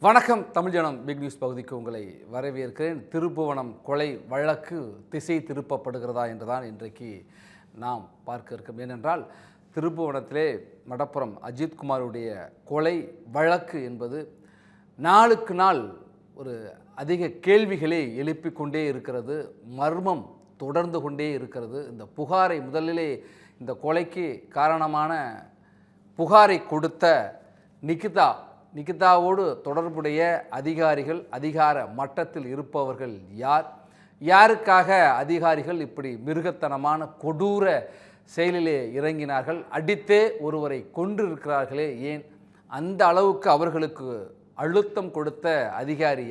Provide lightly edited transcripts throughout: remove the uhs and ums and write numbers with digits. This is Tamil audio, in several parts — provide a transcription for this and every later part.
வணக்கம் தமிழ் ஜனம் பிக் நியூஸ் பகுதிக்கு உங்களை வரவேற்கிறேன். திருப்புவனம் கொலை வழக்கு திசை திருப்பப்படுகிறதா என்றுதான் இன்றைக்கு நாம் பார்க்க இருக்கோம். ஏனென்றால் திருப்புவனத்திலே மடப்புறம் அஜித்குமாருடைய கொலை வழக்கு என்பது நாளுக்கு நாள் ஒரு அதிக கேள்விகளை எழுப்பிக் கொண்டே இருக்கிறது. மர்மம் தொடர்ந்து கொண்டே இருக்கிறது. இந்த புகாரை முதலிலே இந்த கொலைக்கு காரணமான புகாரை கொடுத்த நிகிதாவோடு தொடர்புடைய அதிகாரிகள், அதிகார மட்டத்தில் இருப்பவர்கள் யாருக்காக அதிகாரிகள் இப்படி மிருகத்தனமான கொடூர செயலிலே இறங்கினார்கள்? அடித்தே ஒருவரை கொன்றிருக்கிறார்களே, ஏன் அந்த அளவுக்கு அவர்களுக்கு அழுத்தம் கொடுத்த அதிகாரி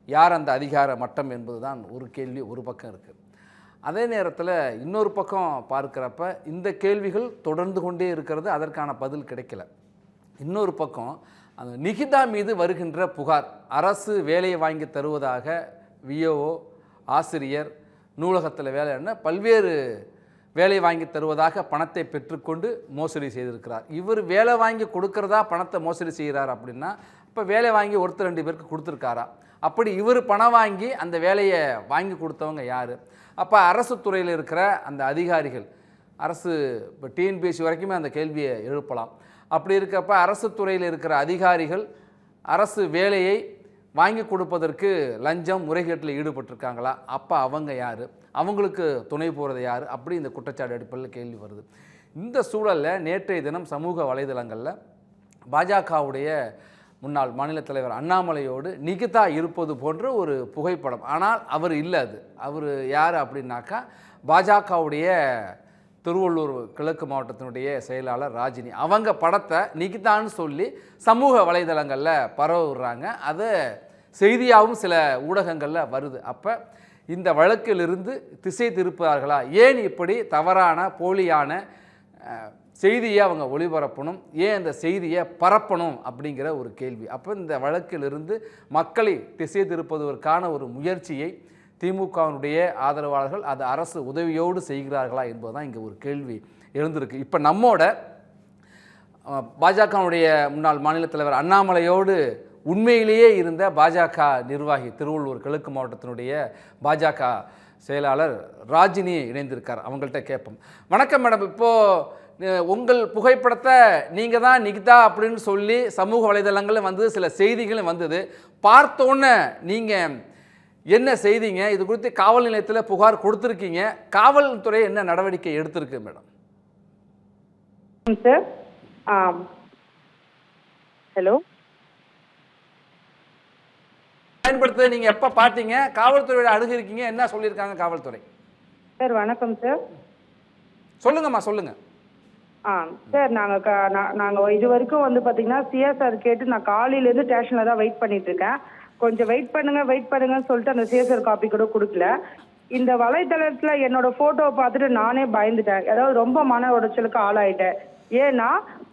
யார் அந்த அதிகார மட்டம் என்பதுதான் ஒரு கேள்வி ஒரு பக்கம் இருக்குது. அதே நேரத்தில் இன்னொரு பக்கம் பார்க்குறப்ப இந்த கேள்விகள் தொடர்ந்து கொண்டே இருக்கிறது, அதற்கான பதில் கிடைக்கல. இன்னொரு பக்கம் அந்த நிகிதா மீது வருகின்ற புகார், அரசு வேலையை வாங்கி தருவதாக விஓஓ, ஆசிரியர், நூலகத்தில் வேலைன்னா பல்வேறு வேலை வாங்கி தருவதாக பணத்தை பெற்றுக்கொண்டு மோசடி செய்திருக்கிறார். இவர் வேலை வாங்கி கொடுக்கறதா பணத்தை மோசடி செய்கிறார் அப்படின்னா, இப்போ வேலை வாங்கி ஒருத்தர் 2 பேருக்கு கொடுத்துருக்காரா? அப்படி இவர் பணம் வாங்கி அந்த வேலையை வாங்கி கொடுத்தவங்க யார்? அப்போ அரசு துறையில் இருக்கிற அந்த அதிகாரிகள், அரசு இப்போ டிஎன்பிஎஸ்சி வரைக்குமே அந்த கேள்வியை எழுப்பலாம். அப்படி இருக்கப்ப அரசு துறையில் இருக்கிற அதிகாரிகள் அரசு வேலையை வாங்கி கொடுப்பதற்கு லஞ்சம் முறைகேட்டில் ஈடுபட்டிருக்காங்களா? அப்போ அவங்க யார்? அவங்களுக்கு துணை போகிறது யார்? அப்படி இந்த குற்றச்சாட்டு அடிப்படையில் கேள்வி வருது. இந்த சூழலில் நேற்றைய தினம் சமூக வலைதளங்களில் பாஜகவுடைய முன்னாள் மாநில தலைவர் அண்ணாமலையோடு நிகிதா இருப்பது போன்ற ஒரு புகைப்படம். ஆனால் அவர் இல்லை. அவர் யார் அப்படின்னாக்கா பாஜகவுடைய திருவள்ளூர் கிழக்கு மாவட்டத்தினுடைய செயலாளர் ராஜினி. அவங்க படத்தை நிகிதான்னு சொல்லி சமூக வலைதளங்களில் பரவ விடுறாங்க. அது செய்தியாகவும் சில ஊடகங்களில் வருது. அப்போ இந்த வழக்கிலிருந்து திசை திருப்பார்களா? ஏன் இப்படி தவறான போலியான செய்தியை அவங்க ஒளிபரப்பணும்? ஏன் அந்த செய்தியை பரப்பணும் அப்படிங்கிற ஒரு கேள்வி. அப்போ இந்த வழக்கிலிருந்து மக்களை திசை திருப்பதற்கான ஒரு முயற்சியை திமுகவினுடைய ஆதரவாளர்கள் அது அரசு உதவியோடு செய்கிறார்களா என்பதுதான் இங்கே ஒரு கேள்வி எழுந்திருக்கு. இப்போ நம்மோட பாஜகவுடைய முன்னாள் மாநில தலைவர் அண்ணாமலையோடு உண்மையிலேயே இருந்த பாஜக நிர்வாகி, திருவள்ளூர் கிழக்கு மாவட்டத்தினுடைய பாஜக செயலாளர் ராஜினி இணைந்திருக்கார். அவங்கள்ட்ட கேட்போம். வணக்கம் மேடம், இப்போது உங்கள் புகைப்படத்தை நீங்கள் தான் நிகிதா அப்படின்னு சொல்லி சமூக வலைதளங்களில் வந்து சில செய்திகளும் வந்தது. பார்த்தோன்னே நீங்கள் என்ன செய்தீங்க? இது குறித்து காவல் நிலையத்தில் புகார் கொடுத்துருக்கீங்க. காவல்துறை என்ன நடவடிக்கை எடுத்திருக்கு மேடம்? சார், ஹலோ, பயன்படுத்த நீங்க எப்ப பார்த்தீங்க? காவல்துறையோட அணுகிருக்கீங்க, என்ன சொல்லியிருக்காங்க காவல்துறை? சார் வணக்கம் சார். சொல்லுங்கம்மா, சொல்லுங்க. சார், நாங்கள் இது வரைக்கும் வந்து பார்த்தீங்கன்னா சிஎஸ்ஆர் கேட்டு நான் காலையிலேருந்து ஸ்டேஷனில் தான் வெயிட் பண்ணிட்டு இருக்கேன். கொஞ்சம் வெயிட் பண்ணுங்கன்னு சொல்லிட்டு அந்த சிஎஸ்ஆர் காப்பி கூட கொடுக்கல. இந்த வலைதளத்தில் என்னோட ஃபோட்டோவை பார்த்துட்டு நானே பயந்துட்டேன். அதாவது ரொம்ப மன உடைச்சலுக்கு ஆளாயிட்டேன். ஏன்னா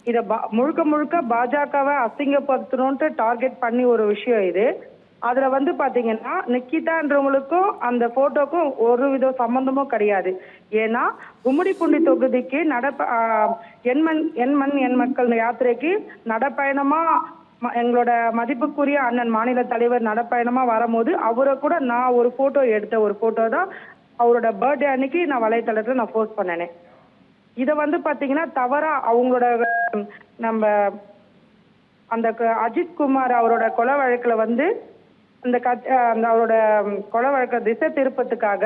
இதை முழுக்க பாஜகவை அசிங்கப்படுத்தணுன்ட்டு டார்கெட் பண்ணி ஒரு விஷயம் இது. அதில் வந்து பார்த்தீங்கன்னா நிக்கிதான்றவங்களுக்கும் அந்த ஃபோட்டோக்கும் ஒரு வித சம்மந்தமும் கிடையாது. ஏன்னா கும்மிடிப்பூண்டி தொகுதிக்கு என் மக்கள் யாத்திரைக்கு நடப்பயணமாக எங்களோட மதிப்புக்குரிய அண்ணன் மாநில தலைவர் நடப்பயணமாக வரும்போது அவரை கூட நான் ஒரு ஃபோட்டோ எடுத்த ஒரு ஃபோட்டோ தான் அவரோட பர்த்டே அன்னைக்கு நான் வலைத்தளத்தில் நான் போஸ்ட் பண்ணினேன். இதை வந்து பார்த்தீங்கன்னா தவறாக அவங்களோட நம்ம அந்த அஜித்குமார் அவரோட கொலை வழக்கில் வந்து அந்த அவரோட கொலை வழக்க திசை திருப்பத்துக்காக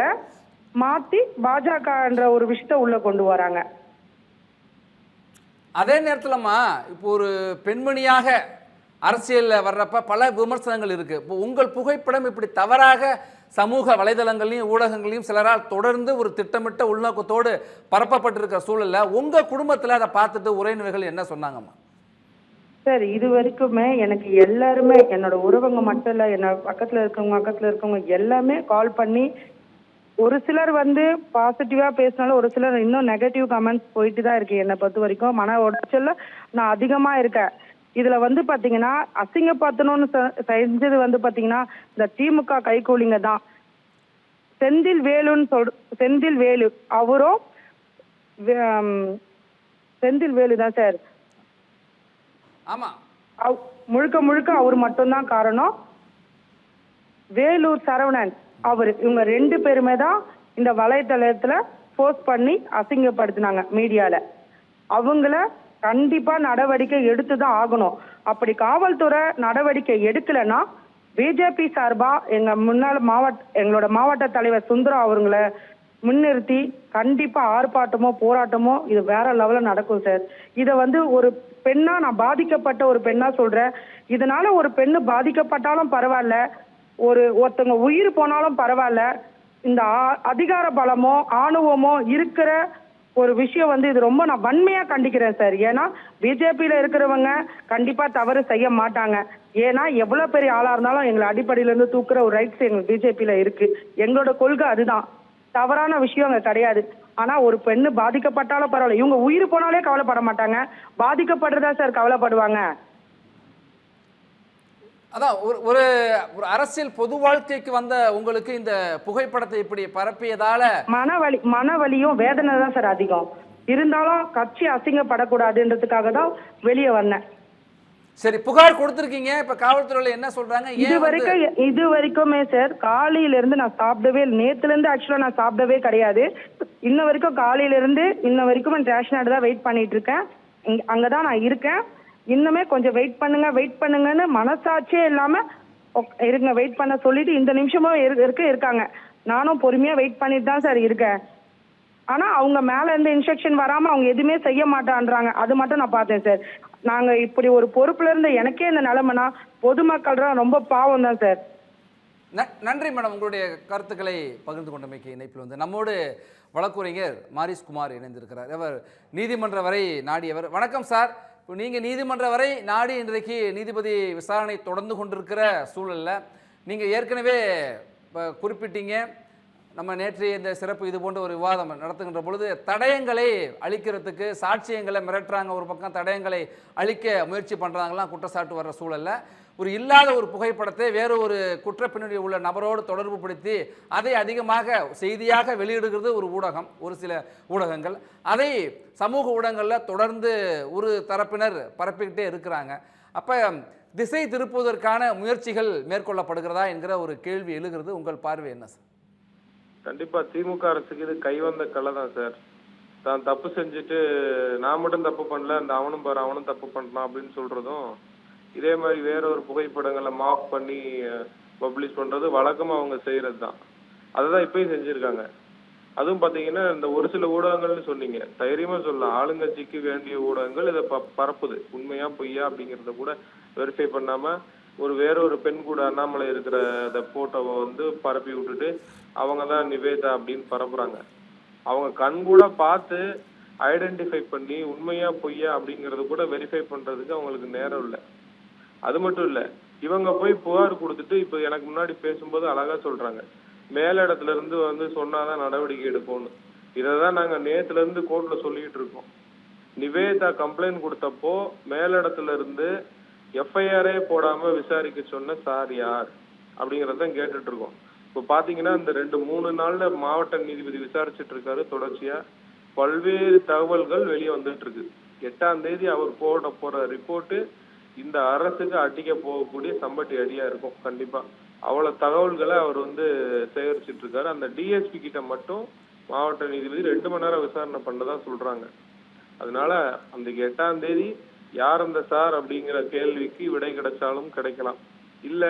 மாற்றி பாஜகன்ற ஒரு விஷயத்தை உள்ள கொண்டு வராங்க. அதே நேரத்தில்மா இப்போ ஒரு பெண்மணியாக அரசியலில் வர்றப்ப பல விமர்சனங்கள் இருக்குது. இப்போ உங்கள் புகைப்படம் இப்படி தவறாக சமூக வலைதளங்களையும் ஊடகங்களையும் சிலரால் தொடர்ந்து ஒரு திட்டமிட்ட உள்நோக்கத்தோடு பரப்பப்பட்டிருக்கிற சூழலில் உங்கள் குடும்பத்தில் அதை பார்த்துட்டு உறவினர்கள் என்ன சொன்னாங்கம்மா? சார், இது வரைக்குமே எனக்கு எல்லாருமே, என்னோட உறவங்க மட்டும் இல்லை, என்னோட பக்கத்தில் இருக்கவங்க எல்லாமே கால் பண்ணி, ஒரு சிலர் வந்து பாசிட்டிவாக பேசினாலும் ஒரு சிலர் இன்னும் நெகட்டிவ் கமெண்ட்ஸ் போயிட்டு தான் இருக்கு. என்னை பொறுத்த வரைக்கும் மன உடைச்சல்ல நான் அதிகமாக இருக்கேன். இதில் வந்து பார்த்தீங்கன்னா அசிங்கப்படுத்தணும்னு செஞ்சது வந்து பார்த்தீங்கன்னா இந்த திமுக கைகூலிங்க தான். செந்தில் வேலு அவரும் செந்தில் வேலு தான் சார். ஆமாம், முழுக்க முழுக்க அவர் மட்டும்தான் காரணம். வேலூர் சரவணன் இவங்க 2 பேருமே தான் இந்த வலைத்தளத்துல போஸ்ட் பண்ணி அசிங்கப்படுத்தினாங்க மீடியால. அவங்கள கண்டிப்பா நடவடிக்கை எடுத்துதான் ஆகணும். அப்படி காவல்துறை நடவடிக்கை எடுக்கலன்னா பிஜேபி சார்பா எங்களோட மாவட்ட தலைவர் சுந்தரா அவங்கள முன்னிறுத்தி கண்டிப்பா ஆர்ப்பாட்டமோ போராட்டமோ இது வேற லெவல்ல நடக்கும் சார். இத ஒரு பெண்ணா, நான் பாதிக்கப்பட்ட ஒரு பெண்ணா சொல்றேன். இதனால ஒரு பெண்ணு பாதிக்கப்பட்டாலும் பரவாயில்ல, ஒருத்தவங்க உயிர் போனாலும் பரவாயில்ல, இந்த அதிகார பலமோ ஆணவமோ இருக்கிற ஒரு விஷயம் இது ரொம்ப நான் வன்மையா கண்டிக்கிறேன் சார். ஏன்னா பிஜேபியில இருக்கிறவங்க கண்டிப்பா தவறு செய்ய மாட்டாங்க. ஏன்னா எவ்வளவு பெரிய ஆளா இருந்தாலும் எங்களை அடிப்படையில இருந்து தூக்குற ஒரு ரைட்ஸ் எங்களுக்கு பிஜேபியில இருக்கு. எங்களோட கொள்கை அதுதான். தவறான விஷயம் அங்க கிடையாது. ஆனா ஒரு பெண்ணு பாதிக்கப்பட்டாலும் பரவாயில்ல, இவங்க உயிர் போனாலே கவலைப்பட மாட்டாங்க, பாதிக்கப்படுறதா சார் கவலைப்படுவாங்க. அதான் ஒரு ஒரு அரசியல் பொது வாழ்க்கைக்கு வந்த உங்களுக்கு இந்த புகைப்படத்தை இப்படி பரப்பியதால மனவலியும் வேதனை தான் சார் அதிகம். இருந்தாலும் கட்சி அசிங்கப்படக்கூடாதுன்றதுக்காக தான் வெளியே வந்தேன். சரி, புகார் கொடுத்திருக்கீங்க. இப்ப காவல்துறையில என்ன சொல்றாங்க? இது வரைக்குமே சார் காலையில இருந்து நான் சாப்பிடவே, நேத்துல இருந்து ஆக்சுவலா நான் சாப்பிடவே கிடையாது. இன்ன வரைக்கும் காலையில இருந்து இன்ன வரைக்கும் ரேஷன் தான் வெயிட் பண்ணிட்டு இருக்கேன். அங்கதான் நான் இருக்கேன். இன்னுமே கொஞ்சம் வெயிட் பண்ணுங்கன்னு மனசாட்சியே இல்லாம இருங்க, வெயிட் பண்ண சொல்லிட்டு இந்த நிமிஷமும் இருக்காங்க. நானும் பொறுமையா வெயிட் பண்ணிட்டு தான் சார் இருக்கேன். ஆனா அவங்க மேல இருந்து இன்ஸ்ட்ரக்ஷன் வராம அவங்க எதுவுமே செய்ய மாட்டான்றாங்க. அது மட்டும் நான் பார்த்தேன் சார். நாங்க இப்படி ஒரு பொறுப்புல இருந்த எனக்கே இந்த நிலைமைனா பொதுமக்கள் ரொம்ப பாவம் தான் சார். நன்றி மேடம், உங்களுடைய கருத்துக்களை பகிர்ந்து கொண்டமைக்கு. இணைப்பில் நம்மோடு வழக்குரைஞர் மாரிஸ் குமார் இணைந்திருக்கிறார். அவர் நீதிமன்ற வரை நாடியவர். வணக்கம் சார். இப்போ நீங்கள் நீதிமன்ற வரை நாடி இன்றைக்கு நீதிபதி விசாரணை தொடர்ந்து கொண்டிருக்கிற சூழலில் நீங்கள் ஏற்கனவே குறிப்பிட்டீங்க, நம்ம நேற்றைய இந்த சிறப்பு இது போன்ற ஒரு விவாதம் நடத்துகின்ற பொழுது தடயங்களை அழிக்கிறதுக்கு சாட்சியங்களை மிரட்டுறாங்க, ஒரு பக்கம் தடயங்களை அழிக்க முயற்சி பண்ணுறாங்கலாம் குற்றச்சாட்டு வர்ற சூழலில் ஒரு இல்லாத ஒரு புகைப்படத்தை வேறு ஒரு குற்ற பின்னணி உள்ள நபரோடு தொடர்பு படுத்தி அதை அதிகமாக செய்தியாக வெளியிடுகிறது ஒரு ஊடகம், ஒரு சில ஊடகங்கள். அதை சமூக ஊடகங்களில் தொடர்ந்து ஒரு தரப்பினர் பரப்பிக்கிட்டே இருக்கிறாங்க. அப்போ திசை திருப்புவதற்கான முயற்சிகள் மேற்கொள்ளப்படுகிறதா என்கிற ஒரு கேள்வி எழுகிறது. உங்கள் பார்வை என்ன சார்? கண்டிப்பா திமுக அரசுக்கு இது கைவந்த கலை தான் சார். தான் தப்பு செஞ்சுட்டு நான் மட்டும் தப்பு பண்ணல, அந்த அவனும் பாரு அவனும் தப்பு பண்ணலாம் அப்படின்னு சொல்றதும், இதே மாதிரி வேற ஒரு புகைப்படங்களை மார்க் பண்ணி பப்ளிஷ் பண்றது வழக்கமா அவங்க செய்யறது தான். அதுதான் இப்பயும் செஞ்சிருக்காங்க. அதுவும் பாத்தீங்கன்னா இந்த ஒரு சில ஊடகங்கள்னு சொன்னீங்க, தைரியமா சொல்லலாம், ஆளுங்கட்சிக்கு வேண்டிய ஊடகங்கள் இதை பரப்புது. உண்மையா பொய்யா அப்படிங்கிறத கூட வெரிஃபை பண்ணாம வேற ஒரு பெண் கூட அண்ணாமலை இருக்கிற அந்த போட்டோவை பரப்பி விட்டுட்டு அவங்க தான் நிவேதா அப்படின்னு பரப்புறாங்க. அவங்க கண் கூட பார்த்து ஐடென்டிஃபை பண்ணி உண்மையா பொய்யா அப்படிங்கறது கூட வெரிஃபை பண்றதுக்கு அவங்களுக்கு நேரம் இல்லை. அது மட்டும் இல்ல, இவங்க போய் புகார் கொடுத்துட்டு இப்ப எனக்கு முன்னாடி பேசும்போது அழகா சொல்றாங்க, மேலிடத்துல இருந்து சொன்னாதான் நடவடிக்கை எடுப்போம்னு. இதான் நாங்க நேத்துல இருந்து கோர்ட்ல சொல்லிட்டு இருக்கோம். நிவேதா கம்ப்ளைண்ட் கொடுத்தப்போ மேலிடத்துல இருந்து எஃப்ஐஆரே போடாம விசாரிக்க சொன்ன சார் யார் அப்படிங்கறதான் கேட்டுட்டு இருக்கோம். இப்ப பாத்தீங்கன்னா இந்த 2-3 நாள்ல மாவட்ட நீதிபதி விசாரிச்சுட்டு இருக்காரு. தொடர்ச்சியா பல்வேறு தகவல்கள் வெளியே வந்துட்டு இருக்கு. 8ஆம் தேதி அவர் போற ரிப்போர்ட் இந்த அரசுக்கு அடிக்க போகக்கூடிய சம்பட்டி அடியா இருக்கும். கண்டிப்பா அவ்வளவு தகவல்களை அவர் சேகரிச்சுட்டு இருக்காரு. அந்த டிஎஸ்பி கிட்ட மட்டும் மாவட்ட நீதிபதி 2 மணி நேரம் விசாரணை பண்ணதா சொல்றாங்க. அதனால அந்த 8ஆம் தேதி யார் அந்த சார் அப்படிங்கிற கேள்விக்கு விடை கிடைச்சாலும் கிடைக்கலாம். இல்ல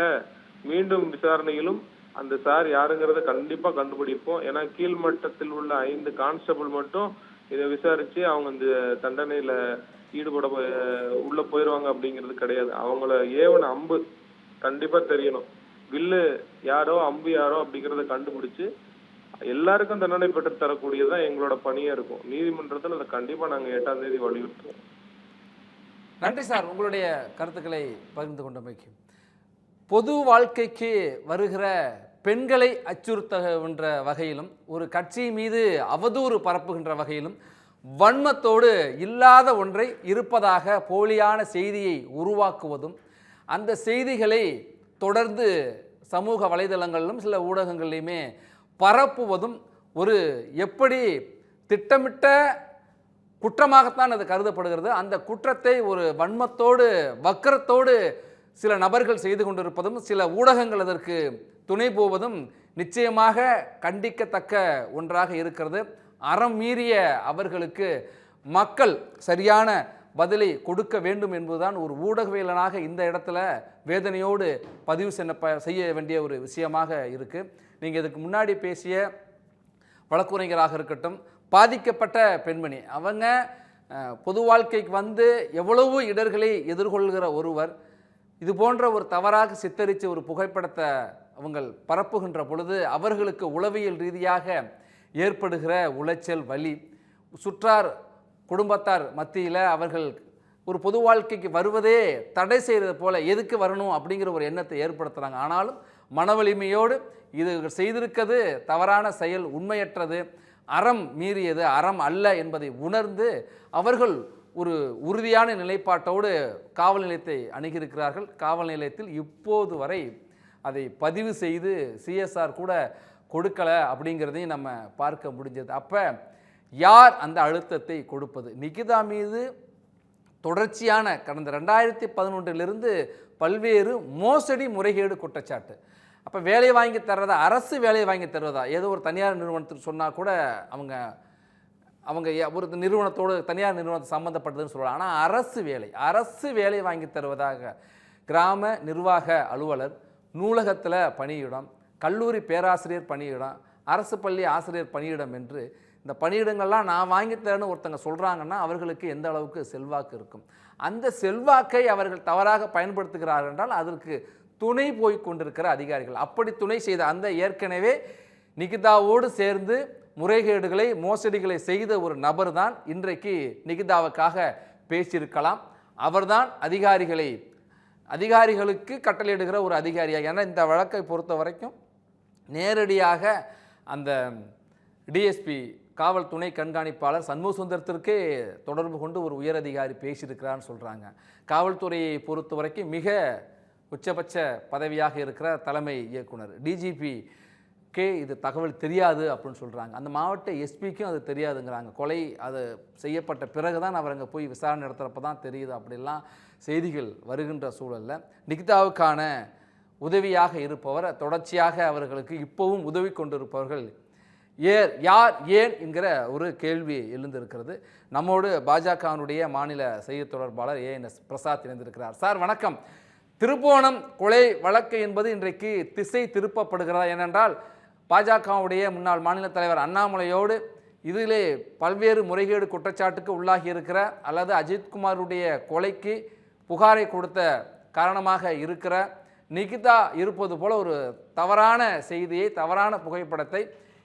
மீண்டும் விசாரணையிலும் அந்த சார் யாருங்கிறத கண்டிப்பா கண்டுபிடிப்போம். ஏன்னா கீழ்மட்டத்தில் உள்ள 5 கான்ஸ்டபிள் மட்டும் இதை விசாரிச்சு அவங்க இந்த தண்டனையில ஈடுபட உள்ள போயிருவாங்க அப்படிங்கிறது கிடையாது. அவங்கள ஏவன அம்பு கண்டிப்பா தெரியணும். வில்லு யாரோ அம்பு யாரோ அப்படிங்கிறத கண்டுபிடிச்சு எல்லாருக்கும் தண்டனை பெற்று தரக்கூடியதான் எங்களோட பணியா இருக்கும். நீதிமன்றத்தில் அதை கண்டிப்பா நாங்க 8ஆம் தேதி வலியுறுத்துவோம். நன்றி சார், உங்களுடைய கருத்துக்களை பகிர்ந்து கொண்டமைக்கு. பொது வாழ்க்கைக்கு வருகிற பெண்களை அச்சுறுத்துகின்ற வகையிலும் ஒரு கட்சி மீது அவதூறு பரப்புகின்ற வகையிலும் வன்மத்தோடு இல்லாத ஒன்றை இருப்பதாக போலியான செய்தியை உருவாக்குவதும் அந்த செய்திகளை தொடர்ந்து சமூக வலைதளங்களிலும் சில ஊடகங்களிலுமே பரப்புவதும் ஒரு எப்படி திட்டமிட்ட குற்றமாகத்தான் அது கருதப்படுகிறது. அந்த குற்றத்தை ஒரு வன்மத்தோடு வக்கரத்தோடு சில நபர்கள் செய்து கொண்டிருப்பதும் சில ஊடகங்கள் அதற்கு துணை போவதும் நிச்சயமாக கண்டிக்கத்தக்க ஒன்றாக இருக்கிறது. அறம் மீறிய அவர்களுக்கு மக்கள் சரியான பதிலை கொடுக்க வேண்டும் என்பதுதான் ஒரு ஊடகவியலனாக இந்த இடத்துல வேதனையோடு பதிவு செய்ய வேண்டிய ஒரு விஷயமாக இருக்குது. நீங்கள் இதுக்கு முன்னாடி பேசிய வழக்குரைஞராக இருக்கட்டும், பாதிக்கப்பட்ட பெண்மணி, அவங்க பொது வாழ்க்கைக்கு வந்து எவ்வளவு இடர்களை எதிர்கொள்கிற ஒருவர் இது போன்ற ஒரு தவறாக சித்தரித்த ஒரு புகைப்படத்தை அவங்க பரப்புகின்ற பொழுது அவர்களுக்கு உளவியல் ரீதியாக ஏற்படுகிற உளைச்சல், வலி, சுற்றார் குடும்பத்தார் மத்தியில் அவர்கள் ஒரு பொது வாழ்க்கைக்கு வருவதே தடை செய்கிறது போல எதுக்கு வரணும் அப்படிங்கிற ஒரு எண்ணத்தை ஏற்படுத்துகிறாங்க. ஆனாலும் மனவலிமையோடு இது செய்திருக்கிறது தவறான செயல், உண்மையற்றது, அறம் மீறியது, அறம் அல்ல என்பதை உணர்ந்து அவர்கள் ஒரு உறுதியான நிலைப்பாட்டோடு காவல் நிலையத்தை அணுகியிருக்கிறார்கள். காவல் நிலையத்தில் இப்போது வரை அதை பதிவு செய்து சிஎஸ்ஆர் கூட கொடுக்கலை அப்படிங்கிறதையும் நம்ம பார்க்க முடிஞ்சது. அப்போ யார் அந்த அழுத்தத்தை கொடுப்பது? நிகிதா மீது தொடர்ச்சியான கடந்த 2011 பல்வேறு மோசடி, முறைகேடு குற்றச்சாட்டு. அப்போ வேலை வாங்கி தர்றதா, அரசு வேலையை வாங்கி தருவதா? ஏதோ ஒரு தனியார் நிறுவனத்துக்கு சொன்னால் கூட அவங்க ஒரு நிறுவனத்தோடு தனியார் நிறுவனத்தை சம்மந்தப்பட்டதுன்னு சொல்கிறாங்க. ஆனால் அரசு வேலை வாங்கி தருவதாக கிராம நிர்வாக அலுவலர், நூலகத்தில் பணியிடம், கல்லூரி பேராசிரியர் பணியிடம், அரசு பள்ளி ஆசிரியர் பணியிடம் என்று இந்த பணியிடங்கள்லாம் நான் வாங்கித்தரேன்னு ஒருத்தங்க சொல்கிறாங்கன்னா அவர்களுக்கு எந்த அளவுக்கு செல்வாக்கு இருக்கும்? அந்த செல்வாக்கை அவர்கள் தவறாக பயன்படுத்துகிறார்கள் என்றால் அதற்கு துணை போய் கொண்டிருக்கிற அதிகாரிகள். அப்படி துணை செய்த அந்த ஏற்கனவே நிகிதாவோடு சேர்ந்து முறைகேடுகளை, மோசடிகளை செய்த ஒரு நபர் தான் இன்றைக்கு நிகிதாவுக்காக பேசியிருக்கலாம். அவர்தான் அதிகாரிகளுக்கு கட்டளையிடுகிற ஒரு அதிகாரியாக. ஏன்னா இந்த வழக்கை பொறுத்த வரைக்கும் நேரடியாக அந்த டிஎஸ்பி காவல் துணை கண்காணிப்பாளர் சண்முக சுந்தரத்திற்கே தொடர்பு கொண்டு ஒரு உயர் அதிகாரி பேசியிருக்கிறான்னு சொல்கிறாங்க. காவல்துறையை பொறுத்த வரைக்கும் மிக உச்சபட்ச பதவியாக இருக்கிற தலைமை இயக்குனர் டிஜிபிக்கே இது தகவல் தெரியாது அப்படின்னு சொல்கிறாங்க. அந்த மாவட்ட எஸ்பிக்கும் அது தெரியாதுங்கிறாங்க. கொலை அது செய்யப்பட்ட பிறகு தான் அவர் அங்கே போய் விசாரணை நடத்துகிறப்ப தான் தெரியுது அப்படிலாம் செய்திகள் வருகின்ற சூழலில் நிகிதாவுக்கான உதவியாக இருப்பவர், தொடர்ச்சியாக அவர்களுக்கு இப்போவும் உதவி கொண்டிருப்பவர்கள் யார், ஏன் என்கிற ஒரு கேள்வி எழுந்திருக்கிறது. நம்மோடு பாஜகவினுடைய மாநில செய்தி தொடர்பாளர் ஏஎன்எஸ் பிரசாத் இணைந்திருக்கிறார். சார் வணக்கம். திருப்போணம் கொலை வழக்கு என்பது இன்றைக்கு திசை திருப்பப்படுகிறதா? ஏனென்றால் பாஜகவுடைய முன்னாள் மாநில தலைவர் அண்ணாமலையோடு இதிலே பல்வேறு முறைகேடு குற்றச்சாட்டுக்கு உள்ளாகி இருக்கிற அல்லது அஜித்குமாருடைய கொலைக்கு புகாரை கொடுத்த காரணமாக இருக்கிற நிகிதா இருப்பது போல ஒரு தவறான செய்தியை, தவறான புகைப்படத்தை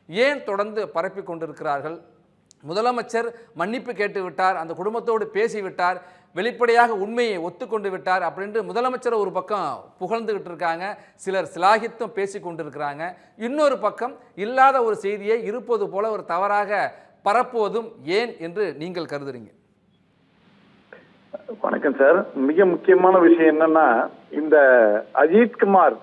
ஏன் தொடர்ந்து பரப்பி கொண்டிருக்கிறார்கள்? முதலமைச்சர் மன்னிப்பு கேட்டு விட்டார், அந்த குடும்பத்தோடு பேசிவிட்டார், வெளிப்படையாக உண்மையை ஒத்துக்கொண்டு விட்டார் அப்படின்ட்டு முதலமைச்சர் ஒரு பக்கம் புகழ்ந்துகிட்டு இருக்காங்க, சிலர் சிலாகித்தும் பேசி கொண்டிருக்கிறாங்க. இன்னொரு பக்கம் இல்லாத ஒரு செய்தியை இருப்பது போல ஒரு தவறாக பரப்புவதும் ஏன் என்று நீங்கள் கருதுறீங்க? வணக்கம் சார். மிக முக்கியமான விஷயம் என்னன்னா, இந்த அஜித்குமார்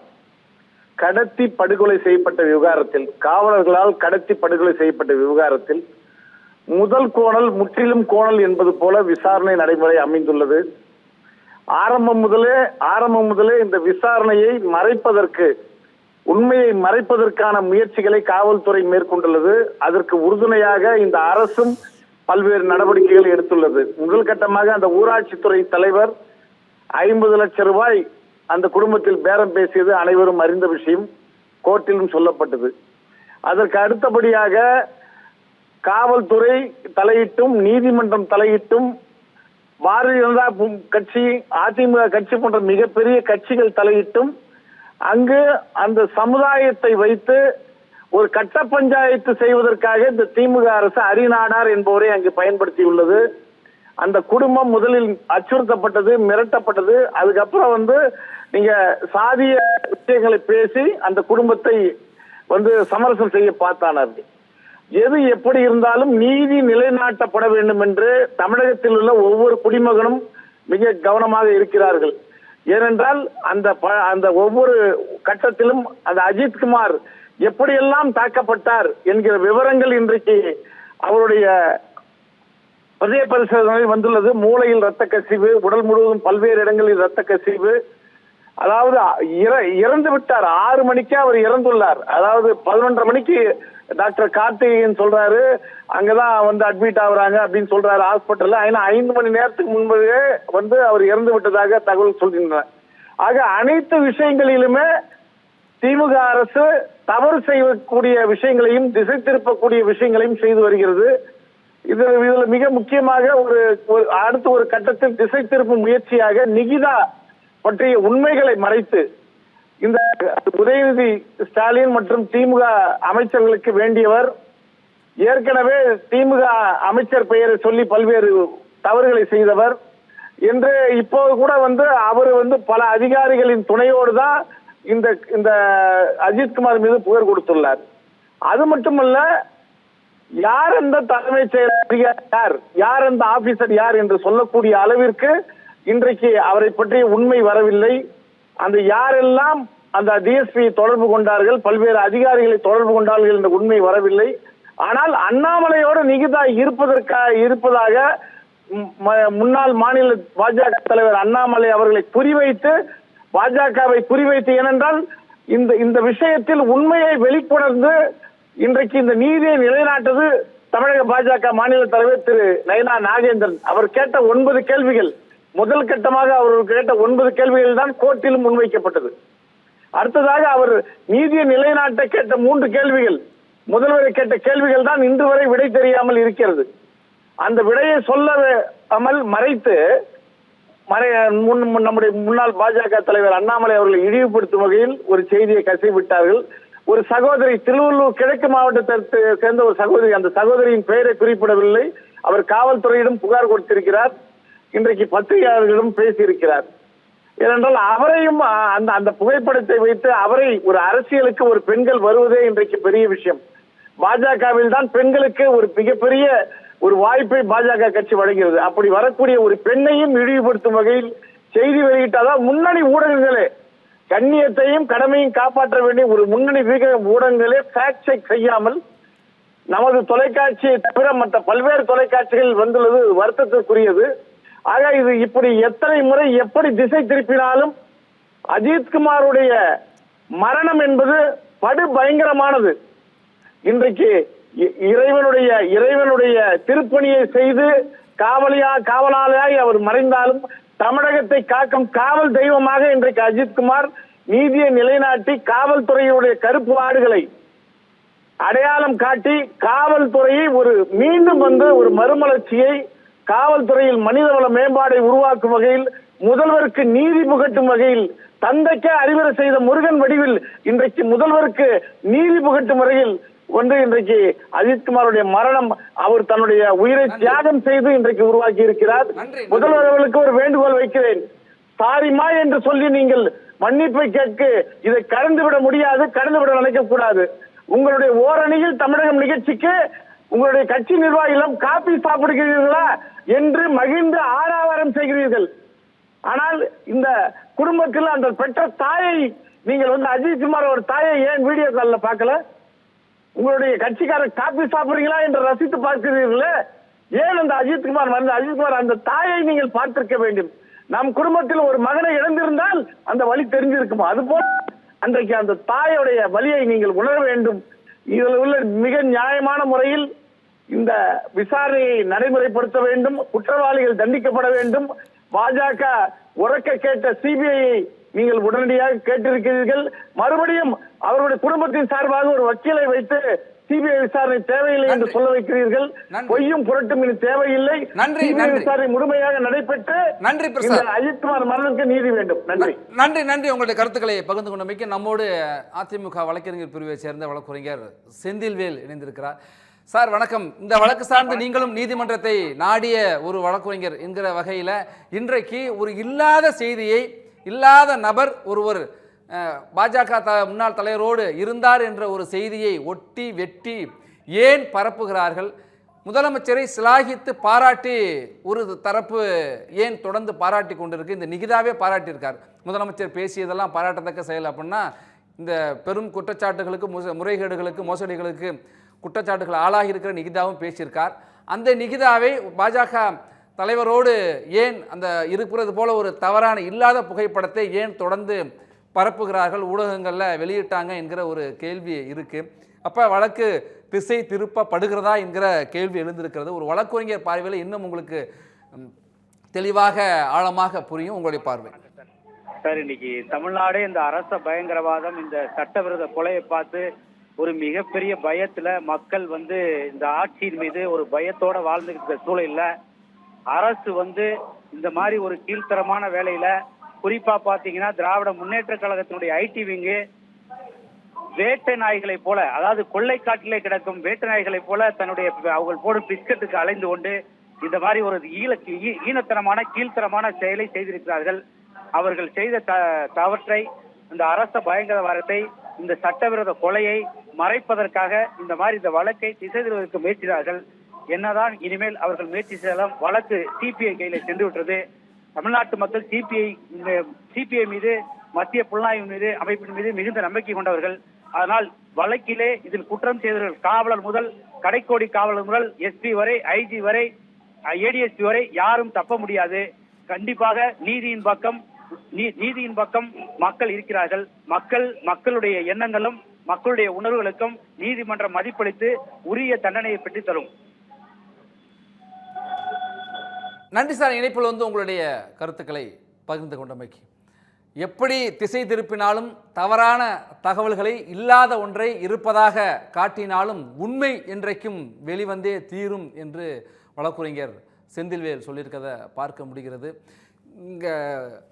கடத்தி படுகொலை செய்யப்பட்ட விவகாரத்தில், காவலர்களால் கடத்தி படுகொலை செய்யப்பட்ட விவகாரத்தில் முதல் கோணல் முற்றிலும் கோணல் என்பது போல விசாரணை நடைமுறை அமைந்துள்ளது. ஆரம்பம் முதலே இந்த விசாரணையை மறைப்பதற்கு, உண்மையை மறைப்பதற்கான முயற்சிகளை காவல்துறை மேற்கொண்டுள்ளது. அதற்கு உறுதுணையாக இந்த அரசும் பல்வேறு நடவடிக்கைகளை எடுத்துள்ளது. முதல் கட்டமாக அந்த ஊராட்சித்துறை தலைவர் 50 லட்சம் ரூபாய் அந்த குடும்பத்தில் பேரம் பேசியது அனைவரும் அறிந்த விஷயம், கோர்ட்டிலும் சொல்லப்பட்டது. அதற்கு அடுத்தபடியாக காவல்துறை தலையிட்டும், நீதிமன்றம் தலையிட்டும், பாரதிய ஜனதா கட்சி, அதிமுக கட்சி போன்ற மிகப்பெரிய கட்சிகள் தலையிட்டும் அங்கு அந்த சமுதாயத்தை வைத்து ஒரு கட்ட பஞ்சாயத்து செய்வதற்காக இந்த திமுக அரசு அரிநாடார் என்பவரை அங்கு பயன்படுத்தியுள்ளது. அந்த குடும்பம் முதலில் அச்சுறுத்தப்பட்டது, மிரட்டப்பட்டது. அதுக்கப்புறம் நீங்க சாதிய விஷயங்களை பேசி அந்த குடும்பத்தை சமரசம் செய்ய பார்த்தானார்கள். எது எப்படி இருந்தாலும் நீதி நிலைநாட்டப்பட வேண்டும் என்று தமிழகத்தில் உள்ள ஒவ்வொரு குடிமகனும் மிக கவனமாக இருக்கிறார்கள். ஏனென்றால் அந்த ஒவ்வொரு கட்டத்திலும் அந்த அஜித்குமார் எப்படியெல்லாம் தாக்கப்பட்டார் என்கிற விவரங்கள் இன்றைக்கு அவருடைய பிரதேச பரிசோதனை வந்துள்ளது. மூளையில் இரத்த கசிவு, உடல் முழுவதும் பல்வேறு இடங்களில் இரத்த கசிவு, அதாவது இறந்து விட்டார். 6 மணிக்கே அவர் இறந்துள்ளார். அதாவது 11:30 மணிக்கு டாக்டர் கார்த்திகேயன் சொல்றாரு அங்கதான் வந்து அட்மிட் ஆகுறாங்க அப்படின்னு சொல்றாரு ஹாஸ்பிட்டல்ல. ஏன்னா 5 மணி நேரத்துக்கு முன்பே வந்து அவர் இறந்து விட்டதாக தகவல் சொல்கின்றனர். ஆக அனைத்து விஷயங்களிலுமே திமுக அரசு தவறு செய்யக்கூடிய விஷயங்களையும் திசை திருப்பக்கூடிய விஷயங்களையும் செய்து வருகிறது. இதுல மிக முக்கியமாக அடுத்த ஒரு கட்டத்தில் திசை திருப்பும் முயற்சியாக நிகிதா பற்றிய உண்மைகளை மறைத்து இந்த உதயநிதி ஸ்டாலின் மற்றும் திமுக அமைச்சர்களுக்கு வேண்டியவர் ஏற்கனவே திமுக அமைச்சர் பெயரை சொல்லி பல்வேறு தவறுகளை செய்தவர் என்று இப்போது கூட வந்து அவர் வந்து பல அதிகாரிகளின் துணையோடு தான் இந்த அஜித்குமார் மீது புகார் கொடுத்துள்ளார். அது மட்டுமல்ல, யார் அந்த தலைமைச் செயல் அதிகாரி யார் அந்த ஆபீசர் யார் என்று சொல்லக்கூடிய அளவிற்கு இன்றைக்கு அவரை பற்றிய உண்மை வரவில்லை. அந்த யாரெல்லாம் அந்த டிஎஸ்பி தொடர்பு கொண்டார்கள், பல்வேறு அதிகாரிகளை தொடர்பு கொண்டார்கள் என்ற உண்மை வரவில்லை. ஆனால் அண்ணாமலையோடு நிகிதா இருப்பதாக முன்னாள் மாநில பாஜக தலைவர் அண்ணாமலை அவர்களை குறிவைத்து பாஜகவை குறிவைத்து, ஏனென்றால் இந்த விஷயத்தில் உண்மையை வெளிக்கொணர்ந்து இன்றைக்கு இந்த நீதியை நிலைநாட்டது தமிழக பாஜக மாநில தலைவர் திரு நயனா நாகேந்திரன். அவர் கேட்ட 9 கேள்விகள், முதல் கட்டமாக அவர் கேட்ட 9 கேள்விகள் தான் கோர்ட்டிலும் முன்வைக்கப்பட்டது. அடுத்ததாக அவர் நீதியை நிலைநாட்ட கேட்ட 3 கேள்விகள், முதல்வரை கேட்ட கேள்விகள் தான் இன்று வரை விடை தெரியாமல் இருக்கிறது. அந்த விடையை சொல்லாமல் மறைத்து நம்முடைய முன்னாள் பாஜக தலைவர் அண்ணாமலை அவர்களை இழிவுபடுத்தும் வகையில் ஒரு செய்தியை கசிவிட்டார்கள். ஒரு சகோதரி, திருவள்ளூர் கிழக்கு மாவட்டத்தை சேர்ந்த ஒரு சகோதரி, அந்த சகோதரியின் பெயரை குறிப்பிடவில்லை, அவர் காவல்துறையிடம் புகார் கொடுத்திருக்கிறார். இன்றைக்கு பத்திரிகையாளர்களிடம் பேசியிருக்கிறார். ஏனென்றால் அவரையும் அந்த புகைப்படத்தை வைத்து அவரை ஒரு அரசியலுக்கு ஒரு பெண்கள் வருவதே இன்றைக்கு பெரிய விஷயம். பாஜகவில் தான் பெண்களுக்கு ஒரு மிகப்பெரிய ஒரு வாய்ப்பை பாஜக கட்சி வழங்குகிறது. அப்படி வரக்கூடிய ஒரு பெண்ணையும் இழிவுபடுத்தும் வகையில் செய்தி வெளியிட்டாதான் முன்னணி ஊடகங்களே, கண்ணியத்தையும் கடமையும் காப்பாற்ற வேண்டிய ஒரு முன்னணி ஊடகங்களே ஃபேக்ட் செக் செய்யாமல் நமது தொலைக்காட்சியை தவிர மற்ற பல்வேறு தொலைக்காட்சிகள் வந்துள்ளது வருத்தத்திற்குரியது. ஆக இது இப்படி எத்தனை முறை எப்படி திசை திருப்பினாலும் அஜித்குமாருடைய மரணம் என்பது படு பயங்கரமானது. இன்றைக்கு இறைவனுடைய திருப்பணியை செய்து காவலாளியாய் அவர் மறைந்தாலும் தமிழகத்தை காக்கும் காவல் தெய்வமாக இன்றைக்கு அஜித்குமார் நீதியை நிலைநாட்டி காவல்துறையுடைய கருப்பு ஆடுகளை அடையாளம் காட்டி காவல்துறையை மீண்டும் ஒரு மறுமலர்ச்சியை, காவல்துறையில் மனிதவள மேம்பாடை உருவாக்கும் வகையில், முதல்வருக்கு நீதி புகட்டும் வகையில், தந்தைக்கே அறிவுரை செய்த முருகன் வடிவில் இன்றைக்கு முதல்வருக்கு நீதி புகட்டும் வகையில் இன்றைக்கு அஜித்குமாருடைய மரணம் அவர் தன்னுடைய உயிரை தியாகம் செய்து இன்றைக்கு உருவாக்கி இருக்கிறார். முதல்வர் அவர்களுக்கு ஒரு வேண்டுகோள் வைக்கிறேன். சாரிமா என்று சொல்லி நீங்கள் மன்னிப்பை கேட்க இதை கடந்துவிட முடியாது, கடந்துவிட நினைக்க கூடாது. உங்களுடைய ஓரணியில் தமிழகம் நிகழ்ச்சிக்கு உங்களுடைய கட்சி நிர்வாகிகளும் காப்பி சாப்பிடுகிறீர்களா என்று மகிழ்ந்து ஆரவாரம் செய்கிறீர்கள். ஆனால் இந்த குடும்பத்தில் அந்த பெற்ற தாயை நீங்கள் அஜித்குமார் ஒரு தாயை ஏன் வீடியோ காலில் பார்க்கல? உங்களுடைய கட்சிக்காரர் காப்பி சாப்பிடுறீங்களா என்று ரசித்து பார்க்கிறீர்களே, ஏன் அந்த அஜித்குமார் அந்த தாயை நீங்கள் பார்த்திருக்க வேண்டும். நம் குடும்பத்தில் ஒரு மகனை இழந்திருந்தால் அந்த வழி தெரிஞ்சிருக்குமா? அதுபோல் அன்றைக்கு அந்த தாயோடைய வலியை நீங்கள் உணர வேண்டும். இதில் உள்ள மிக நியாயமான முறையில் இந்த விசாரணையை நடைமுறைப்படுத்த வேண்டும். குற்றவாளிகள் தண்டிக்கப்பட வேண்டும். பாஜக உறக்க கேட்ட சிபிஐயை நீங்கள் உடனடியாக கேட்டிருக்கிறீர்கள். மறுபடியும் அவருடைய குடும்பத்தின் சார்பாக ஒரு வக்கீலை வைத்து சிபிஐ விசாரணை தேவையில்லை என்று சொல்ல வைக்கிறீர்கள். பொய்யும் புரட்டும் இனி தேவையில்லை. விசாரணை முழுமையாக நடைபெற்று அஜித்குமார் மரணத்துக்கு நீதி வேண்டும். நன்றி. உங்களுடைய கருத்துக்களை பகிர்ந்து கொண்டமைக்கு நம்மோடு அதிமுக வழக்கறிஞர் பிரிவை சேர்ந்த வழக்கறிஞர் செந்தில்வேல் இணைந்திருக்கிறார். சார் வணக்கம். இந்த வழக்கு சார்ந்து நீங்களும் நீதிமன்றத்தை நாடிய ஒரு வழக்கறிஞர் என்கிற வகையில் இன்றைக்கு ஒரு இல்லாத செய்தியை, இல்லாத நபர் ஒருவர் பாஜக முன்னாள் தலைவரோடு இருந்தார் என்ற ஒரு செய்தியை ஒட்டி வெட்டி ஏன் பரப்புகிறார்கள்? முதலமைச்சரை சிலாகித்து பாராட்டி ஒரு தரப்பு ஏன் தொடர்ந்து பாராட்டி கொண்டிருக்கு? இந்த நிகிதாவே பாராட்டியிருக்கார். முதலமைச்சர் பேசியதெல்லாம் பாராட்டத்தக்க செயல் அப்படின்னா இந்த பெரும் குற்றச்சாட்டுகளுக்கு, முறைகேடுகளுக்கு, மோசடிகளுக்கு குற்றச்சாட்டுகள் ஆளாகி இருக்கிற நிகிதாவும் பேசியிருக்கார். அந்த நிகிதாவை பாஜக தலைவரோடு ஏன் அந்த இருக்கிறது போல ஒரு தவறான இல்லாத புகைப்படத்தை ஏன் தொடர்ந்து பரப்புகிறார்கள், ஊடகங்களில் வெளியிட்டாங்க என்கிற ஒரு கேள்வி இருக்குது. அப்போ வழக்கு திசை திருப்பப்படுகிறதா என்கிற கேள்வி எழுந்திருக்கிறது. ஒரு வழக்கறிஞர் பார்வையில் இன்னும் உங்களுக்கு தெளிவாக ஆழமாக புரியும் உங்களுடைய பார்வை. சார், இன்னைக்கு தமிழ்நாடே இந்த அரச பயங்கரவாதம், இந்த சட்டவிரோத கொலையை பார்த்து ஒரு மிகப்பெரிய பயத்துல மக்கள் இந்த ஆட்சியின் மீது ஒரு பயத்தோட வாழ்ந்துகிட்டு இருக்க சூழல்ல அரசு இந்த மாதிரி ஒரு கீழ்த்தரமான வேலையில, குறிப்பா பாத்தீங்கன்னா திராவிட முன்னேற்ற கழகத்தினுடைய ஐடி விங்கு வேட்டை நாய்களை போல, அதாவது கொள்ளைக்காட்டிலே கிடக்கும் வேட்டை நாய்களை போல தன்னுடைய அவங்க போடும் பிஸ்கட்டுக்கு அலைந்து கொண்டு இந்த மாதிரி ஒரு ஈனத்தனமான கீழ்த்தரமான செயலை செய்திருக்கிறார்கள். அவர்கள் செய்த தவற்றை, இந்த அரச பயங்கரவாதத்தை, இந்த சட்டவிரோத கொலையை மறைப்பதற்காக இந்த மாதிரி இந்த வழக்கை திசை திருவதற்கு முயற்சித்தார்கள். என்னதான் இனிமேல் அவர்கள் முயற்சி செய்யலாம், வழக்கு சிபிஐ கையில சென்று விட்டது. தமிழ்நாட்டு மக்கள் சிபிஐ மீது, மத்திய புலனாய்வு மீது, அமைப்பின் மீது மிகுந்த நம்பிக்கை கொண்டவர்கள். அதனால் வழக்கிலே இதில் குற்றம் செய்தவர்கள் காவலர் முதல் கடைக்கோடி காவலர் முதல் எஸ்பி வரை, ஐஜி வரை, ஏடிஎஸ்பி வரை யாரும் தப்ப முடியாது. கண்டிப்பாக நீதியின் பக்கம் மக்கள் இருக்கிறார்கள். மக்களுடைய எண்ணங்களும் மக்களுடைய உணர்வுகளுக்கும் நீதிமன்றம் மதிப்பளித்து உரிய தண்டனையை பெற்று தரும். நன்றி சார். இணைப்பில் உங்களுடைய கருத்துக்களை பகிர்ந்து கொண்டமைக்கு. எப்படி திசை திருப்பினாலும் தவறான தகவல்களை, இல்லாத ஒன்றை இருப்பதாக காட்டினாலும் உண்மை என்றைக்கும் வெளிவந்தே தீரும் என்று வழக்குரைஞர் செந்தில்வேல் சொல்லியிருக்கதை பார்க்க முடிகிறது.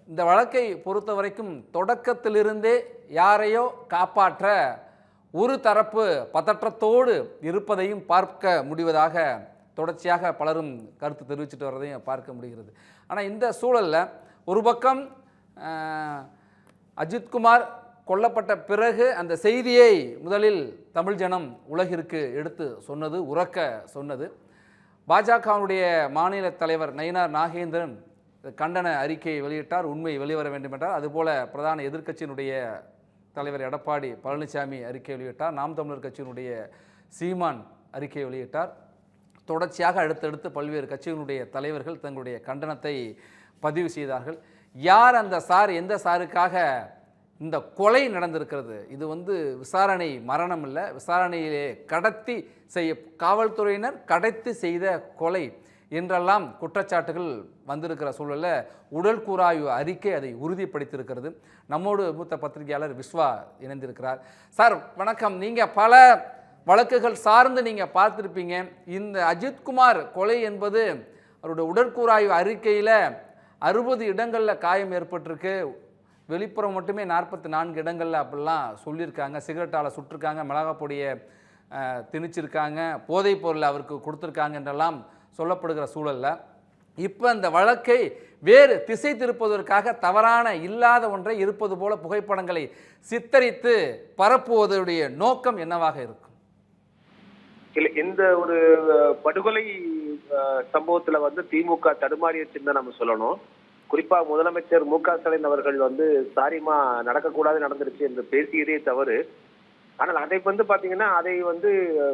இந்த வழக்கை பொறுத்த வரைக்கும் தொடக்கத்திலிருந்தே யாரையோ காப்பாற்ற ஒரு தரப்பு பதற்றத்தோடு இருப்பதையும் பார்க்க முடிவதாக தொடர்ச்சியாக பலரும் கருத்து தெரிவிச்சுட்டு வர்றதையும் பார்க்க முடிகிறது. ஆனால் இந்த சூழலில் ஒரு பக்கம் அஜித்குமார் கொல்லப்பட்ட பிறகு அந்த செய்தியை முதலில் தமிழ் ஜனம் உலகிற்கு எடுத்து சொன்னது, உறக்க சொன்னது. பாஜகவுடைய மாநில தலைவர் நயினார் நாகேந்திரன் கண்டன அறிக்கையை வெளியிட்டார், உண்மை வெளிவர வேண்டும் என்றார். அதுபோல பிரதான எதிர்க்கட்சியினுடைய தலைவர் எடப்பாடி பழனிசாமி அறிக்கை வெளியிட்டார். நாம் தமிழர் கட்சியினுடைய சீமான் அறிக்கை வெளியிட்டார். தொடர்ச்சியாக அடுத்தடுத்து பல்வேறு கட்சிகளுடைய தலைவர்கள் தங்களுடைய கண்டனத்தை பதிவு செய்தார்கள். யார் அந்த சார், எந்த சாருக்காக இந்த கொலை நடந்திருக்கிறது, இது விசாரணை மரணம் இல்லை, விசாரணையிலே கடத்தி காவல்துறையினர் கடத்தி செய்த கொலை என்றெல்லாம் குற்றச்சாட்டுகள் வந்திருக்கிற சூழலில் உடல் கூராய்வு அறிக்கை அதை உறுதிப்படுத்தியிருக்கிறது. நம்மோடு மூத்த பத்திரிகையாளர் விஸ்வா இணைந்திருக்கிறார். சார் வணக்கம். நீங்கள் பல வழக்குகள் சார்ந்து நீங்கள் பார்த்துருப்பீங்க. இந்த அஜித்குமார் கொலை என்பது அவருடைய உடற்கூராய்வு அறிக்கையில் 60 இடங்களில் காயம் ஏற்பட்டிருக்கு, வெளிப்புறம் மட்டுமே 44 இடங்களில் அப்படிலாம் சொல்லியிருக்காங்க. சிகரெட்டால் சுட்டிருக்காங்க, மிளகாய் பொடியை திணிச்சிருக்காங்க, போதைப் பொருளை அவருக்கு கொடுத்துருக்காங்க என்றெல்லாம் சொல்லப்படுகிற சூழலில் இப்போ இந்த வழக்கை வேறு திசை திருப்பதற்காக தவறான இல்லாத ஒன்றை இருப்பது போல புகைப்படங்களை சித்தரித்து பரப்புவதுடைய நோக்கம் என்னவாக இருக்கும்? இல்லை, இந்த ஒரு படுகொலை சம்பவத்துல திமுக தடுமாறியச்சுன்னு நம்ம சொல்லணும். குறிப்பா முதலமைச்சர் மு.க. ஸ்டாலின் அவர்கள் சாரிமா நடக்கக்கூடாது நடந்துருச்சு என்று பேசியதே தவறு. ஆனால் அதை பாத்தீங்கன்னா அதை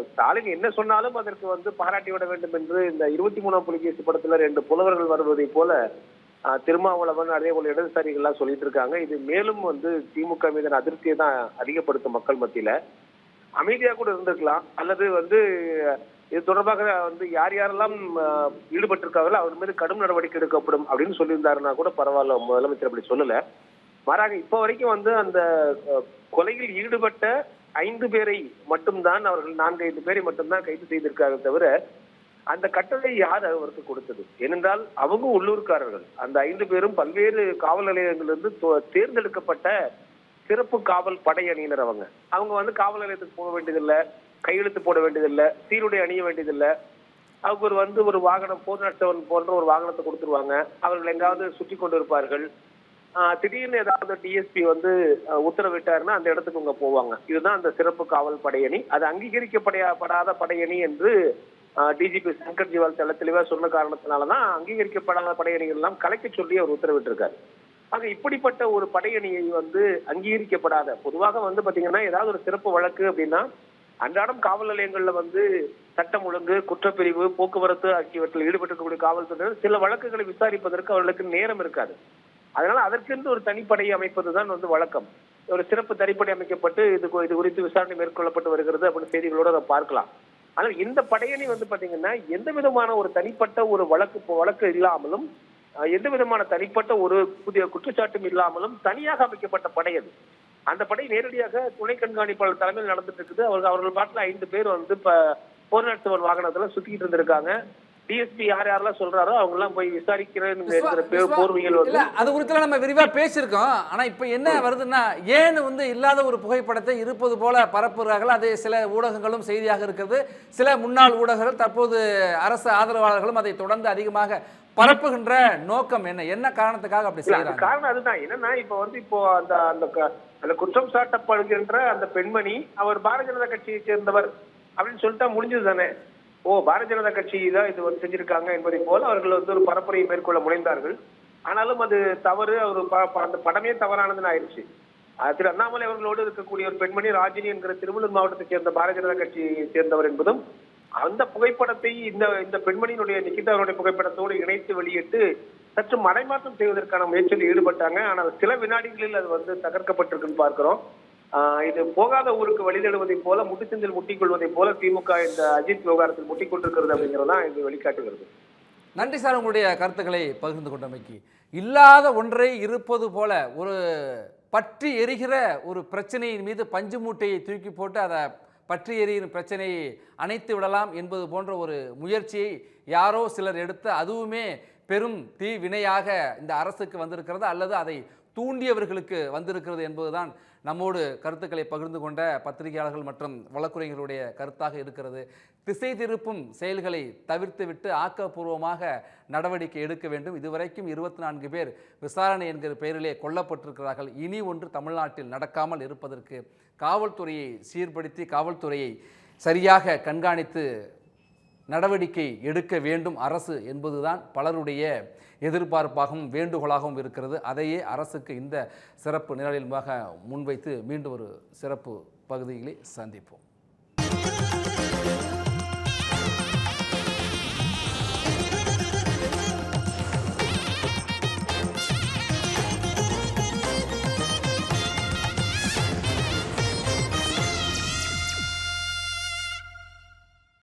ஸ்டாலின் என்ன சொன்னாலும் அதற்கு பாராட்டி விட வேண்டும் என்று இந்த 23ஆம் புலிகேசி படத்துல 2 புலவர்கள் வருவதை போல திருமாவளவன் அதே போல இடதுசாரிகள்லாம் சொல்லிட்டு இருக்காங்க. இது மேலும் திமுக மீதான அதிருப்தியை தான் அதிகப்படுத்தும் மக்கள் மத்தியில. அமைதியா கூட இருந்திருக்கலாம், அல்லது இது தொடர்பாக யார் யாரெல்லாம் ஈடுபட்டிருக்காங்களோ அவர் மீது கடும் நடவடிக்கை எடுக்கப்படும் அப்படின்னு சொல்லியிருந்தாருன்னா கூட பரவாயில்ல, முதலமைச்சர் அப்படி சொல்லல. மாறாக இப்ப வரைக்கும் அந்த கொலையில் ஈடுபட்ட 5 பேரை மட்டும்தான், அவர்கள் 4-5 பேரை மட்டும்தான் கைது செய்திருக்காங்க தவிர அந்த கட்டளை யார் அவருக்கு கொடுத்தது? ஏனென்றால் அவங்க உள்ளூர்காரர்கள். அந்த 5 பேரும் பல்வேறு காவல் நிலையங்களிலிருந்து தேர்ந்தெடுக்கப்பட்ட சிறப்பு காவல் படையணியினர். அவங்க காவல் நிலையத்துக்கு போக வேண்டியதில்லை, கையெழுத்து போட வேண்டியதில்லை, சீருடை அணிய வேண்டியதில்லை. அவங்க ஒரு வாகனம், போர் நட்டவன் போன்ற ஒரு வாகனத்தை கொடுத்துருவாங்க. அவர்கள் எங்காவது சுற்றி கொண்டு இருப்பார்கள். திடீர்னு ஏதாவது டிஎஸ்பி உத்தரவிட்டாருன்னா அந்த இடத்துக்கு அவங்க போவாங்க. இதுதான் அந்த சிறப்பு காவல் படையணி. அது அங்கீகரிக்கப்படாத படையணி என்று டிஜிபி சங்கர் ஜிவால் தெளிவா சொன்ன காரணத்தினாலதான் அங்கீகரிக்கப்படாத படையணிகள் எல்லாம் கலைக்க சொல்லி அவர் உத்தரவிட்டிருக்காரு. ஆக இப்படிப்பட்ட ஒரு படையணியை அங்கீகரிக்கப்படாத, பொதுவாக பாத்தீங்கன்னா ஏதாவது ஒரு சிறப்பு வழக்கு அப்படின்னா அன்றாடம் காவல் நிலையங்கள்ல சட்டம் ஒழுங்கு, குற்றப்பிரிவு, போக்குவரத்து ஆகியவற்றில் ஈடுபட்டிருக்கக்கூடிய காவல்துறையினர் சில வழக்குகளை விசாரிப்பதற்கு அவர்களுக்கு நேரம் இருக்காது. அதனால அதற்கென்று ஒரு தனிப்படையை அமைப்பதுதான் வழக்கம். ஒரு சிறப்பு தனிப்படை அமைக்கப்பட்டு இது குறித்து விசாரணை மேற்கொள்ளப்பட்டு வருகிறது அப்படின்னு செய்திகளோட அதை பார்க்கலாம். ஆனால் இந்த படையணி பாத்தீங்கன்னா எந்த விதமான ஒரு தனிப்பட்ட ஒரு வழக்கு இல்லாமலும், எந்த விதமான தனிப்பட்ட ஒரு புதிய குற்றச்சாட்டும் இல்லாமலும் தனியாக அமைக்கப்பட்ட படை அது. அந்த படை நேரடியாக துணை கண்காணிப்பாளர் தலைமையில் நடந்துட்டு இருக்குது. அவர்கள் பாட்டுல 5 பேர் இப்ப 407 வாகனத்துல சுத்திக்கிட்டு இருந்திருக்காங்க. டிஎஸ்பி யாரெல்லாம் சொல்றாரோ அவங்க எல்லாம் போய் விசாரிக்கிறேன் போர்வைகள் அது குறித்து நம்ம விரிவா பேசியிருக்கோம். ஆனா இப்ப என்ன வருதுன்னா, ஏன் இல்லாத ஒரு புகைப்படத்தை இருப்பது போல பரப்புகிறார்கள். அது சில ஊடகங்களும் செய்தியாக இருக்கிறது. சில முன்னாள் ஊடகங்கள், தற்போது அரசு ஆதரவாளர்களும் அதை தொடர்ந்து அதிகமாக பரப்புகின்ற நோக்கம் என்ன காரணத்துக்காக அப்படி செய்யறாங்க? காரணம் அதுதான். என்னன்னா இப்போ அந்த குற்றம் சாட்டப்படுகின்ற அந்த பெண்மணி அவர் பாரதிய ஜனதா கட்சியை சேர்ந்தவர் அப்படின்னு சொல்லிட்டா முடிஞ்சது தானே. பாரதிய ஜனதா கட்சி தான் இது செஞ்சிருக்காங்க என்பதை போல அவர்கள் ஒரு பரப்புரையை மேற்கொள்ள முனைந்தார்கள். ஆனாலும் அது தவறு. அந்த படமே தவறானதுன்னு ஆயிடுச்சு. திரு அண்ணாமலை அவர்களோடு இருக்கக்கூடிய ஒரு பெண்மணி ராஜினி என்கிற திருவள்ளூர் மாவட்டத்தை சேர்ந்த பாரதிய ஜனதா கட்சியை சேர்ந்தவர் என்பதும், அந்த புகைப்படத்தை இந்த பெண்மணியினுடைய நிகிதாவுடைய புகைப்படத்தோடு இணைத்து வெளியிட்டு சற்று மறைமாற்றம் செய்வதற்கான முயற்சியில் ஈடுபட்டாங்க. ஆனால் சில வினாடிகளில் அது தகர்க்கப்பட்டிருக்குன்னு பார்க்கிறோம். இது போகாத ஊருக்கு வழிதடுவதை போல, முட்டுச்சந்தில் முட்டிக்கொள்வதை போல திமுக இந்த அஜித் விவகாரத்தில் முட்டிக்கொண்டிருக்கிறது அப்படிங்கிறதான் இது வெளிக்காட்டுகிறது. நன்றி சார், உங்களுடைய கருத்துக்களை பகிர்ந்து கொண்டமைக்கு. இல்லாத ஒன்றை இருப்பது போல ஒரு பற்றி எரிகிற ஒரு பிரச்சனையின் மீது பஞ்சு மூட்டையை தூக்கி போட்டு அதை பற்றி எரியும் பிரச்சனையை அணைத்து விடலாம் என்பது போன்ற ஒரு முயற்சியை யாரோ சிலர் எடுத்து, அதுவுமே பெரும் தீ வினையாக இந்த அரசுக்கு வந்திருக்கிறது அல்லது அதை தூண்டியவர்களுக்கு வந்திருக்கிறது என்பதுதான் நம்மோடு கருத்துக்களை பகிர்ந்து கொண்ட பத்திரிகையாளர்கள் மற்றும் வழக்குரைஞர்களுடைய கருத்தாக இருக்கிறது. திசை திருப்பும் செயல்களை தவிர்த்துவிட்டு ஆக்கப்பூர்வமாக நடவடிக்கை எடுக்க வேண்டும். இதுவரைக்கும் 24 பேர் விசாரணை என்கிற பெயரிலே கொல்லப்பட்டிருக்கிறார்கள். இனி ஒன்று தமிழ்நாட்டில் நடக்காமல் இருப்பதற்கு காவல்துறையை சீர்படுத்தி, காவல்துறையை சரியாக கண்காணித்து நடவடிக்கை எடுக்க வேண்டும் அரசு என்பதுதான் பலருடைய எதிர்பார்ப்பாகவும் வேண்டுகோளாகவும் இருக்கிறது. அதையே அரசுக்கு இந்த சிறப்பு நிரலில் முன்வைத்து மீண்டும் ஒரு சிறப்பு பகுதிகளை சந்திப்போம்.